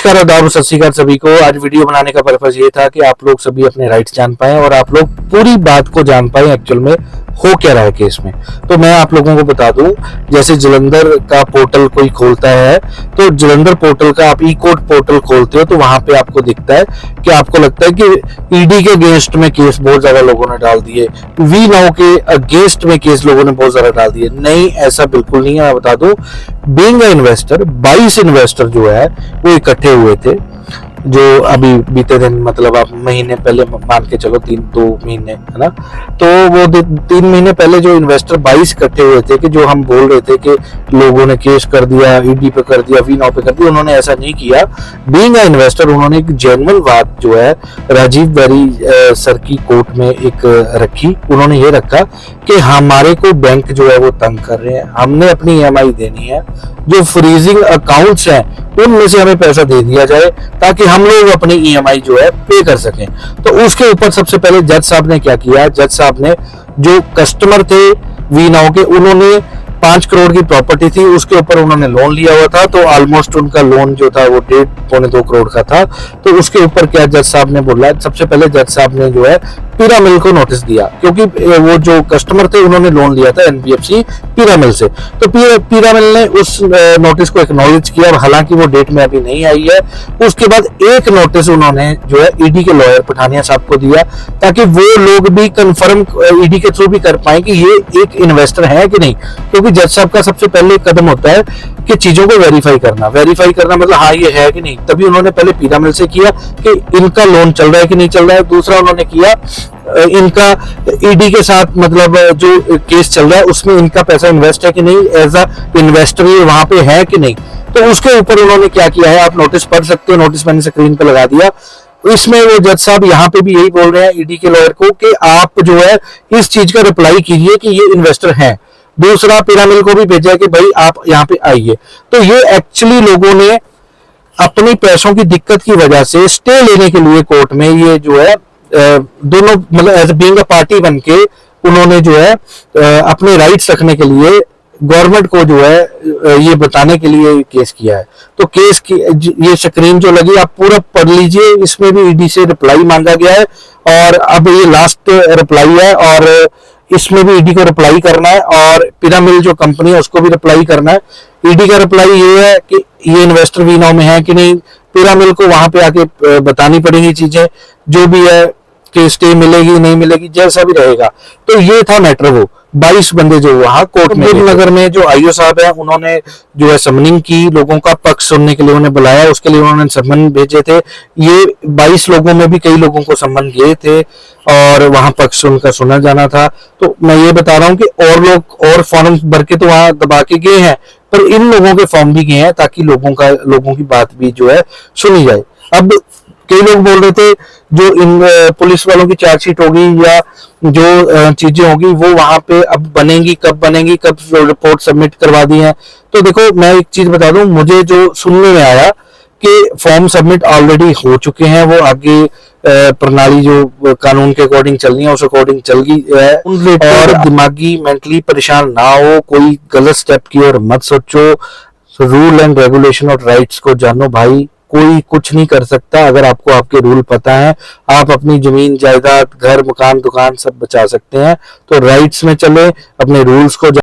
नमस्कार, आदाब, सत श्री अकाल सभी को। आज वीडियो बनाने का पर्पस ये था कि आप लोग सभी अपने राइट्स जान पाएं और आप लोग पूरी बात को जान पाएं एक्चुअल में हो क्या रहा है केस में। तो मैं आप लोगों को बता दूं, जैसे जलंधर का पोर्टल कोई खोलता है तो जलंधर पोर्टल का आप ई कोर्ट पोर्टल खोलते हो तो वहां पे आपको दिखता है कि आपको लगता है कि ईडी के अगेंस्ट में केस बहुत ज्यादा लोगों ने डाल दिए, वी नाउ के अगेंस्ट में केस लोगों ने बहुत ज्यादा डाल दिए। नहीं, ऐसा बिल्कुल नहीं है। मैं बता दूं, बीइंग अ इन्वेस्टर 22 इन्वेस्टर जो है वो इकट्ठे हुए थे, जो अभी बीते दिन मतलब आप महीने पहले मान के चलो 2 महीने है ना, तो वो 3 महीने पहले जो इन्वेस्टर 22 इकट्ठे हुए थे कि जो हम बोल रहे थे कि लोगों ने केस कर दिया, ईडी पे कर दिया, वी नाउ पे कर दिया, उन्होंने ऐसा नहीं किया। बीइंग अ इन्वेस्टर उन्होंने एक जेन्युइन बात जो है राजीव बैरी सर की कोर्ट में एक रखी। उन्होंने ये रखा कि हमारे को बैंक जो है वो तंग कर रहे हैं, हमने अपनी ईएमआई देनी है, जो फ्रीजिंग अकाउंट्स हैं उनमें से हमें पैसा दे दिया जाए ताकि हम लोग अपनी ईएमआई जो है पे कर सकें। तो उसके ऊपर सबसे पहले जज साहब ने क्या किया, जज साहब ने जो कस्टमर थे वी नाउ के, उन्होंने 5 करोड़ की प्रॉपर्टी थी, उसके ऊपर उन्होंने लोन लिया हुआ था, तो ऑलमोस्ट उनका लोन जो था वो 1.5-2 करोड़ का था। तो उसके ऊपर क्या जज साहब ने बोला, सबसे पहले जज साहब ने जो है पिरामिल को नोटिस दिया, क्योंकि वो जो कस्टमर थे उन्होंने लोन लिया था एनबीएफसी पिरामिल से। तो पिरामिल ने उस नोटिस को एक्नॉलेज किया, हालांकि वो डेट में अभी नहीं आई है। उसके बाद एक नोटिस उन्होंने जो है ईडी के लॉयर पठानिया साहब को दिया, ताकि वो लोग भी कंफर्म ईडी के थ्रू भी कर पाए कि ये एक इन्वेस्टर है कि नहीं। क्योंकि जज साहब का सबसे पहले कदम होता है कि चीजों को वेरीफाई करना मतलब हाँ ये है कि नहीं। तभी उन्होंने पहले पिरामिल से किया कि इनका लोन चल रहा है कि नहीं चल रहा है। दूसरा उन्होंने किया इनका ईडी के साथ मतलब जो केस चल रहा है उसमें इनका पैसा इन्वेस्ट है कि नहीं, एज अ इन्वेस्टर ये वहां पे है कि नहीं। तो उसके ऊपर उन्होंने क्या किया है, आप नोटिस पढ़ सकते हो, नोटिस मैंने स्क्रीन पे लगा दिया। इसमें वो जज साहब यहाँ पे भी यही बोल रहे हैं ईडी के लॉयर को कि आप जो है इस चीज का रिप्लाई कीजिए कि ये इन्वेस्टर है। दूसरा पिरामिल को भी भेजा कि भाई आप यहाँ पे आइए। तो ये एक्चुअली लोगों ने अपनी पैसों की दिक्कत की वजह से स्टे लेने के लिए कोर्ट में ये जो है दोनों मतलब एज बीइंग अ पार्टी बन के उन्होंने जो है अपने राइट्स रखने के लिए गवर्नमेंट को जो है ये बताने के लिए केस किया है। तो केस की ये स्क्रीन जो लगी आप पूरा पढ़ लीजिए, इसमें भी ईडी से रिप्लाई मांगा गया है और अब ये लास्ट रिप्लाई है और इसमें भी ईडी को रिप्लाई करना है और पिरामिल जो कंपनी है उसको भी रिप्लाई करना है। ईडी का रिप्लाई ये है कि ये इन्वेस्टर वी नाउ में है कि नहीं, पिरामिल को वहां पे आके बतानी पड़ेंगी चीजें, जो भी है कि स्टे मिलेगी नहीं मिलेगी, जैसा भी रहेगा। तो ये था मैटर। वो 22 बंदे जो वहां कोर्ट में नगर में जो आईओ साहब है उन्होंने जो है समनिंग की, लोगों का पक्ष सुनने के लिए उन्हें बुलाया, उसके लिए उन्होंने सम्मन भेजे थे। ये 22 लोगों में भी कई लोगों को सम्मन दिए थे और वहां पक्ष उनका सुना जाना था। तो मैं ये बता रहा हूँ कि और लोग और फॉर्म भर के तो वहां दबा के गए हैं, पर इन लोगों के फॉर्म भी गए हैं ताकि लोगों की बात भी जो है सुनी जाए। अब कई लोग बोल रहे थे जो इन पुलिस वालों की चार्जशीट होगी या जो चीजें होगी वो वहां पे अब बनेंगी, कब रिपोर्ट सबमिट करवा दी है। तो देखो मैं एक चीज बता दूं, मुझे जो सुनने में आया कि फॉर्म सबमिट ऑलरेडी हो चुके हैं, वो आगे प्रणाली जो कानून के अकॉर्डिंग चलनी है उस अकॉर्डिंग चल गई है। और दिमागी मेंटली परेशान ना हो, कोई गलत स्टेप की ओर मत सोचो, रूल एंड रेगुलेशन और राइट्स को जानो भाई। कोई कुछ नहीं कर सकता अगर आपको आपके रूल पता है। आप अपनी जमीन जायदाद घर मकान दुकान सब बचा सकते हैं। तो राइट्स में चले, अपने रूल्स को